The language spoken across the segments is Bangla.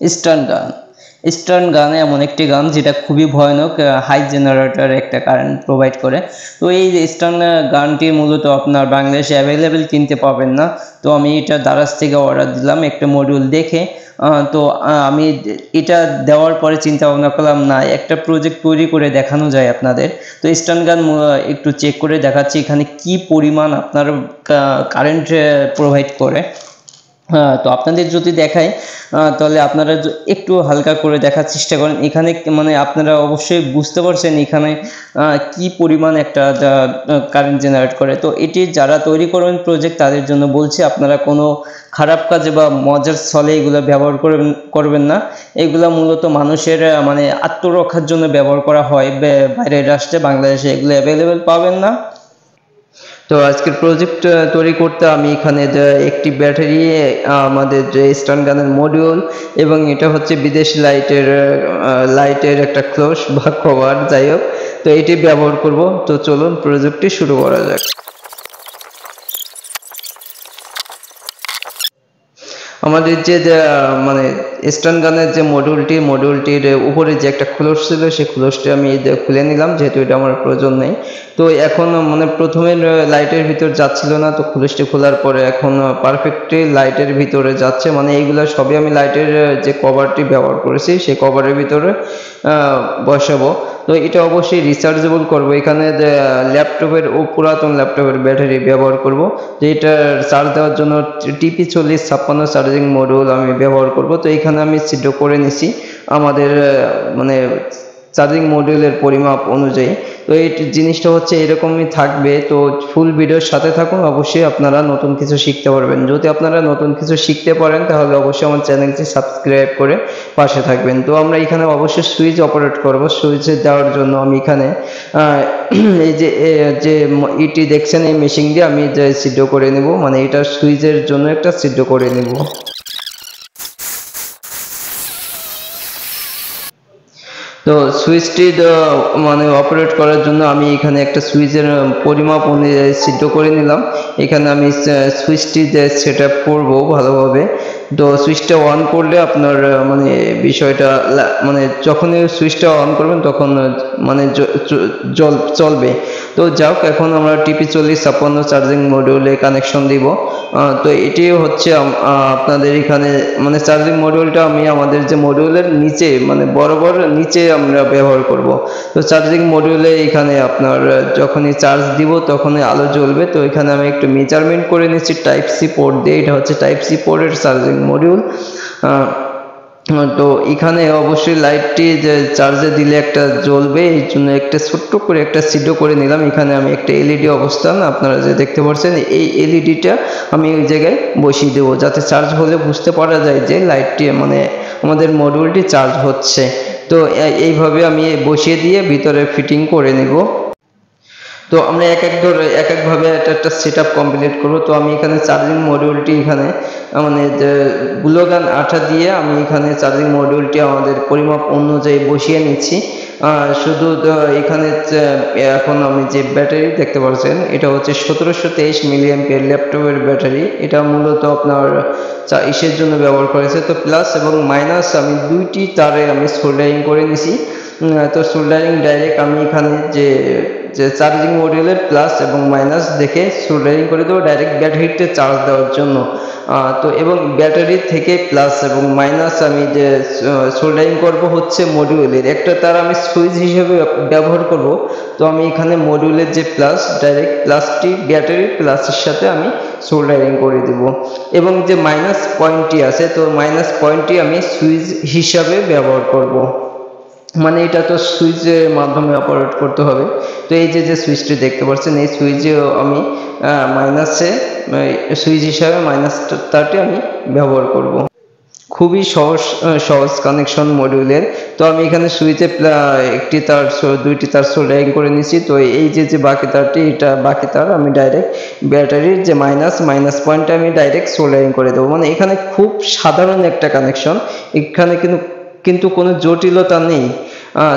স্টান গান। স্টান গান এমন একটি গান যেটা খুবই ভয়ানক, হাই জেনারেটর একটা কারেন্ট প্রোভাইড করে। তো এই যে স্টান গানটি মূলত আপনার বাংলাদেশে অ্যাভেলেবেল কিনতে পাবেন না। তো আমি এটা দারাজ থেকে অর্ডার দিলাম একটা মডিউল দেখে। তো আমি এটা দেওয়ার পরে চিন্তা ভাবনা করলাম না, একটা প্রজেক্ট তৈরি করে দেখানো যায় আপনাদের। তো স্টান গান একটু চেক করে দেখাচ্ছি এখানে কি পরিমাণ আপনার কারেন্ট প্রোভাইড করে। তো আপনাদের যদি দেখায় তাহলে আপনারা একটু হালকা করে দেখার চেষ্টা করেন। এখানে মানে আপনারা অবশ্যই বুঝতে পারছেন এখানে কি পরিমাণ একটা কারেন্ট জেনারেট করে। তো এটি যারা তৈরি করবেন প্রজেক্ট তাদের জন্য বলছি, আপনারা কোনো খারাপ কাজে বা মজার ছলে এগুলো ব্যবহার করবেন না। এগুলো মূলত মানুষের মানে আত্মরক্ষার জন্য ব্যবহার করা হয়। বাইরের রাষ্ট্রে বাংলাদেশে এগুলো অ্যাভেলেবেল পাবেন না। তো আজকের প্রজেক্ট তৈরি করতে আমি এখানে একটি ব্যাটারি, আমাদের যে স্টান গানের মডিউল, এবং এটা হচ্ছে বিদেশি লাইটের একটা ক্লোজ বা কভার, যাই হোক। তো এটি ব্যবহার করব। তো চলুন প্রজেক্টটি শুরু করা যাক। আমাদের যে মানে স্টান গানের যে মডিউলটির উপরে যে একটা ক্লোজ ছিল, সেই ক্লোজটি আমি খুলে নিলাম, যেহেতু এটা আমার প্রয়োজন নেই। তো এখন মানে প্রথমে লাইটের ভিতর যাচ্ছিল না, তো ক্লোজটি খোলার পরে এখন পারফেক্টলি লাইটের ভিতরে যাচ্ছে। মানে এইগুলো সবই আমি লাইটের যে কভারটি ব্যবহার করেছি সেই কভারের ভিতরে বসাবো। তো এটা অবশ্যই রিচার্জেবল করব। এখানে ল্যাপটপের পুরাতন ল্যাপটপের ব্যাটারি ব্যবহার করব। তো এটা চার্জ দেওয়ার জন্য TP4056 চার্জিং মডিউল আমি ব্যবহার করব। তো এখানে আমি ছিদ্র করে নিছি আমাদের মানে চার্জিং মডিউলের পরিমাপ অনুযায়ী। তো এই জিনিসটা হচ্ছে এরকমই থাকবে। তো ফুল ভিডিওর সাথে থাকুন, অবশ্যই আপনারা নতুন কিছু শিখতে পারবেন। যদি আপনারা নতুন কিছু শিখতে পারেন তাহলে অবশ্যই আমার চ্যানেলটি সাবস্ক্রাইব করে পাশে থাকবেন। তো আমরা এখানে অবশ্যই সুইচ অপারেট করব। সুইচে দেওয়ার জন্য আমি এখানে এই যে ইটি দেখছেন, এই মেশিন দিয়ে আমি যে ছিদ্র করে নেব, মানে এটা সুইচের জন্য একটা ছিদ্র করে নেব। তো সুইচটি মানে অপারেট করার জন্য আমি এখানে একটা সুইচের পরিমাপ অনুযায়ী ছিদ্র করে নিলাম। এখানে আমি সুইচটি সেট আপ করবো ভালোভাবে। তো সুইচটা অন করলে আপনার মানে বিষয়টা মানে যখনই সুইচটা অন করবেন তখন মানে জল চলবে। তো যাক, এখন আমরা TP4056 চার্জিং মডিউলে কানেকশন দিব। তো এটি হচ্ছে আপনাদের এখানে মানে চার্জিং মডিউলটা আমি আমাদের যে মডিউলের নিচে মানে বরাবর নিচে আমরা ব্যবহার করব। তো চার্জিং মডিউলে এখানে আপনার যখনই চার্জ দিব তখনই আলো জ্বলবে। তো এখানে আমি একটু মেজারমেন্ট করে নিচ্ছি Type-C পোর্ট দিয়ে। এটা হচ্ছে Type-C পোর্টের চার্জিং মডিউল। তো এখানে অবশ্যই লাইটটি যে চার্জে দিলে একটা জ্বলবে, এই জন্য একটা ছোট্ট করে একটা ছিদ্র করে নিলাম। এখানে আমি একটা LED অবস্থান আপনারা যে দেখতে পাচ্ছেন, এই LEDটা আমি ওই জায়গায় বসিয়ে দেবো, যাতে চার্জ হলে বুঝতে পারা যায় যে লাইটটি মানে আমাদের মডিউলটি চার্জ হচ্ছে। তো এইভাবে আমি বসিয়ে দিয়ে ভিতরে ফিটিং করে নেব। তো আমরা এক একভাবে একটা সেট আপ কমপ্লিট করবো। তো আমি এখানে চার্জিং মডিউলটি এখানে মানে গ্লু গান আঠা দিয়ে আমি এখানে চার্জিং মডিউলটি আমাদের পরিমাপ অনুযায়ী বসিয়ে নিচ্ছি। শুধু এখানে এখন আমি যে ব্যাটারি দেখতে পাচ্ছেন, এটা হচ্ছে 1723 মিলিঅ্যাম্পিয়ার ল্যাপটপের ব্যাটারি। এটা মূলত আপনার ইসের জন্য ব্যবহার করেছে। তো প্লাস এবং মাইনাস আমি দুইটি তারে আমি সোল্ডারিং করে নিছি। তো সোল্ডারিং ডাইরেক্ট আমি এখানে যে চার্জিং মডিউলের প্লাস এবং মাইনাস দেখে সোল্ডারিং করে দেবো ডাইরেক্ট ব্যাটারিতে চার্জ দেওয়ার জন্য। তো এবং ব্যাটারি থেকে প্লাস এবং মাইনাস আমি যে সোল্ডারিং করব হচ্ছে মডিউলের একটা তার আমি সুইচ হিসেবে ব্যবহার করব। তো আমি এখানে মডিউলের যে প্লাস ডাইরেক্ট প্লাসটি ব্যাটারি প্লাসের সাথে আমি সোল্ডারিং করে দেব, এবং যে মাইনাস পয়েন্টটি আছে তো মাইনাস পয়েন্টটি আমি সুইচ হিসাবে ব্যবহার করব। মানে এটা তো সুইচের মাধ্যমে অপারেট করতে হবে। তো এই যে সুইচটি দেখতে পাচ্ছেন, এই সুইচে আমি মাইনাসে সুইচ হিসাবে মাইনাস তারটি আমি ব্যবহার করব। খুবই সহজ কানেকশন মডিউলের। তো আমি এখানে সুইচে একটি তার দুইটি তার সোল্ডারিং করে নিয়েছি। তো এই যে বাকি তারটি, এটা বাকি তার আমি ডাইরেক্ট ব্যাটারির যে মাইনাস পয়েন্টটা আমি ডাইরেক্ট সোল্ডারিং করে দেবো। মানে এখানে খুব সাধারণ একটা কানেকশন, এখানে কিন্তু কোনো জটিলতা নেই।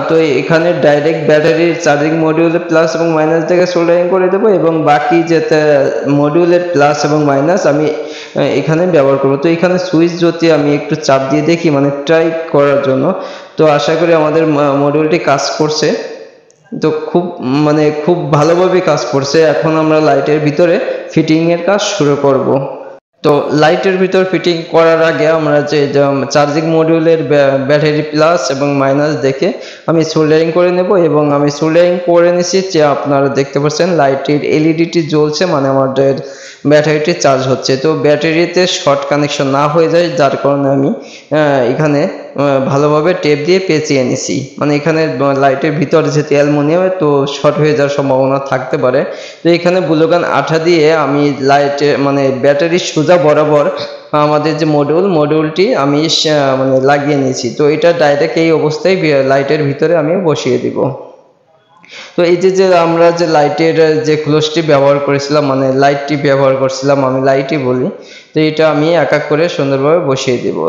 তো এখানে ডাইরেক্ট ব্যাটারির চার্জিং মডিউলের প্লাস এবং মাইনাস থেকে সোল্ডারিং করে দেবো, এবং বাকি যে মডিউলের প্লাস এবং মাইনাস আমি এখানে ব্যবহার করব। তো এখানে সুইচ যদি আমি একটু চাপ দিয়ে দেখি মানে ট্রাই করার জন্য, তো আশা করি আমাদের মডিউলটি কাজ করছে। তো খুব ভালোভাবে কাজ করছে। এখন আমরা লাইটের ভিতরে ফিটিং এর কাজ শুরু করব। তো লাইটের ভিতর ফিটিং করার আগে আমরা যে চার্জিং মডিউলের ব্যাটারি প্লাস এবং মাইনাস দেখে আমি সোল্ডারিং করে নেব, এবং আমি সোল্ডারিং করে নিছি যে আপনারা দেখতে পাচ্ছেন লাইটের এলইডিটি জ্বলছে, মানে আমাদের ব্যাটারিটি চার্জ হচ্ছে। তো ব্যাটারিতে শর্ট কানেকশন না হয়ে যায়, যার কারণে আমি এখানে ভালোভাবে টেপ দিয়ে পেঁচিয়ে নিছি। মানে এখানে লাইটের ভিতরে যেহেতু অ্যালুমিনিয়াম, তো শর্ট হয়ে যাওয়ার সম্ভাবনা থাকতে পারে। তো এখানে গ্লুগান আঠা দিয়ে আমি লাইটে মানে ব্যাটারির সোজা বরাবর আমাদের যে মডিউলটি আমি মানে লাগিয়ে নিয়েছি। তো এটা ডাইরেক্ট এই অবস্থায় লাইটের ভিতরে আমি বসিয়ে দিব। তো এই যে আমরা যে লাইটের যে ক্লোজটি ব্যবহার করেছিলাম, মানে লাইটটি ব্যবহার করছিলাম, আমি লাইটই বলি, তো এটা আমি এক এক করে সুন্দরভাবে বসিয়ে দেব।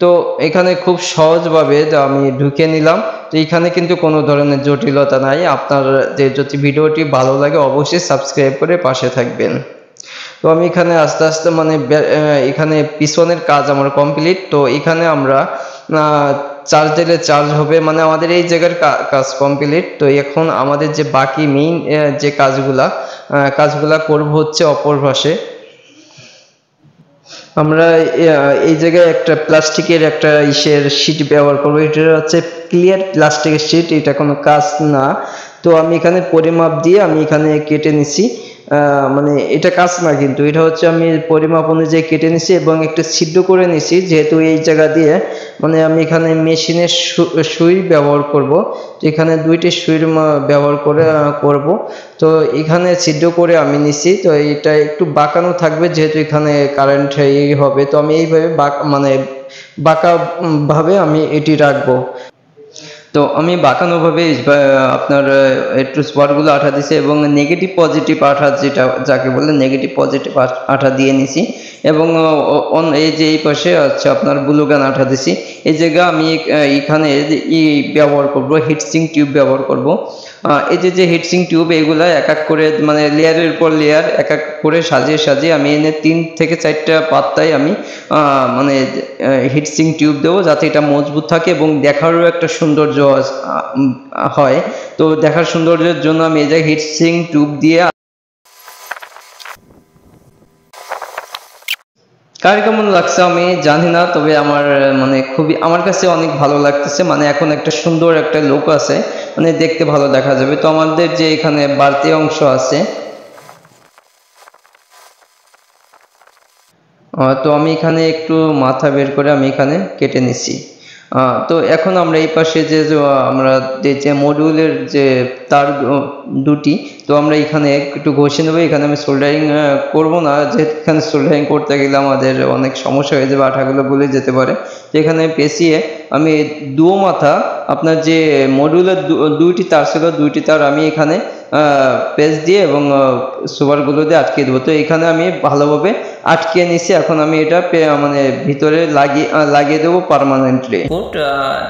তো এখানে খুব সহজভাবে আমি ঢুকে নিলাম। তো এখানে কিন্তু কোনো ধরনের জটিলতা নাই। আপনার যদি ভিডিওটি ভালো লাগে অবশ্যই সাবস্ক্রাইব করে পাশে থাকবেন। তো আমি এখানে আস্তে আস্তে মানে এখানে পিছনের কাজ আমার কমপ্লিট। তো এখানে আমরা চার্জ দিলে চার্জ হবে, মানে আমাদের এই জায়গার কাজ কমপ্লিট। তো এখন আমাদের যে বাকি মেইন যে কাজগুলা করব হচ্ছে অপর পাশে। আমরা এই জায়গায় একটা প্লাস্টিকের একটা শীট ব্যবহার করবো। এটা হচ্ছে ক্লিয়ার প্লাস্টিকের শীট, এটা কোনো কাজ না। তো আমি এখানে পরিমাপ দিয়ে আমি এখানে কেটে নিছি। মানে এটা কাজ না, কিন্তু এটা হচ্ছে আমি পরিমাপ অনুযায়ী কেটে নিছি এবং একটা ছিদ্র করে নিছি, যেহেতু এই জায়গা দিয়ে মানে আমি এখানে মেশিনের সুই ব্যবহার করব। তো এখানে দুইটি সুইর ব্যবহার করব। তো এখানে ছিদ্র করে আমি নিছি। তো এটা একটু বাঁকানো থাকবে, যেহেতু এখানে কারেন্ট হবে। তো আমি এইভাবে বাঁকা ভাবে আমি এটি রাখবো। তো আমি বাঁকানোভাবে আপনার একটু স্পটগুলো আঠা দিছি এবং নেগেটিভ পজিটিভ আঠা, যাকে বলে নেগেটিভ পজিটিভ আঠা দিয়ে নিছি। এবং এই যে এই পাশে হচ্ছে আপনার গ্লুগান আঠা দিছি। এই জায়গা আমি এখানে ব্যবহার করব, হিটসিং টিউব ব্যবহার করব। এই যে হিটসিং টিউব, এগুলা এক এক করে মানে লেয়ারের পর লেয়ার এক এক করে সাজিয়ে আমি এনে 3 থেকে 4টা পাত্তায় আমি মানে হিটসিং টিউব দেবো, যাতে এটা মজবুত থাকে এবং দেখারও একটা সৌন্দর্য হয়। তো দেখার সৌন্দর্যের জন্য আমি এই যে হিটসিং টিউব দিয়ে। কার কেমন লাগছে আমি জানি না, তবে আমার মানে আমার কাছে অনেক ভালো লাগতেছে। মানে এখন একটা সুন্দর একটা লুক আছে, মানে দেখতে ভালো দেখা যাবে। তো আমাদের যে এখানে বাড়তি অংশ আছে, তো আমি এখানে একটু মাথা বের করে আমি এখানে কেটে নিছি। তো এখন আমরা এই পাশে আমরা যে মডিউলের যে তার দুটি, তো আমরা এখানে একটু ঘষে নেবো। এখানে আমি সোল্ডারিং করব না, যেহেতু এখানে সোল্ডারিং করতে গেলে আমাদের অনেক সমস্যা হয়ে যাবে, আঠাগুলো গলে যেতে পারে। তো এখানে পেঁচিয়ে আমি দুও মাথা আপনার যে মডিউলের দুইটি তার ছিল, দুইটি তার আমি এখানে পেঁচ দিয়ে এবং সুপারগুলো দিয়ে আটকে দেবো। তো এখানে আমি ভালোভাবে আটকে নিছি। এখন আমি এটা মানে ভিতরে লাগিয়ে দেবো পার্মানেন্টলি।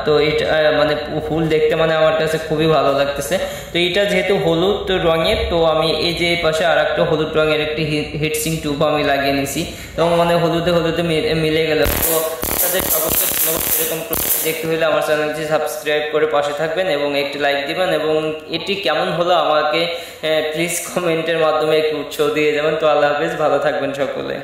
তো এটা মানে ফুল দেখতে মানে আমার কাছে খুবই ভালো লাগতেছে। তো এটা যেহেতু হলুদ রঙের, তো আমি এই যে পাশে আর একটা হলুদ রঙের একটি হিটসিং টিউব আমি লাগিয়ে নিছি, এবং মানে হলুদে মিলে গেল। তো আপনাদের সকলকে ধন্যবাদ। এরকম দেখতে হলে আমার চ্যানেলটি সাবস্ক্রাইব করে পাশে থাকবেন এবং একটি লাইক দিবেন, এবং এটি কেমন হলো আমাকে প্লিজ কমেন্টের মাধ্যমে একটু উৎসাহ দিয়ে যাবেন। তো আল্লাহ হাফেজ, ভালো থাকবেন সকলে।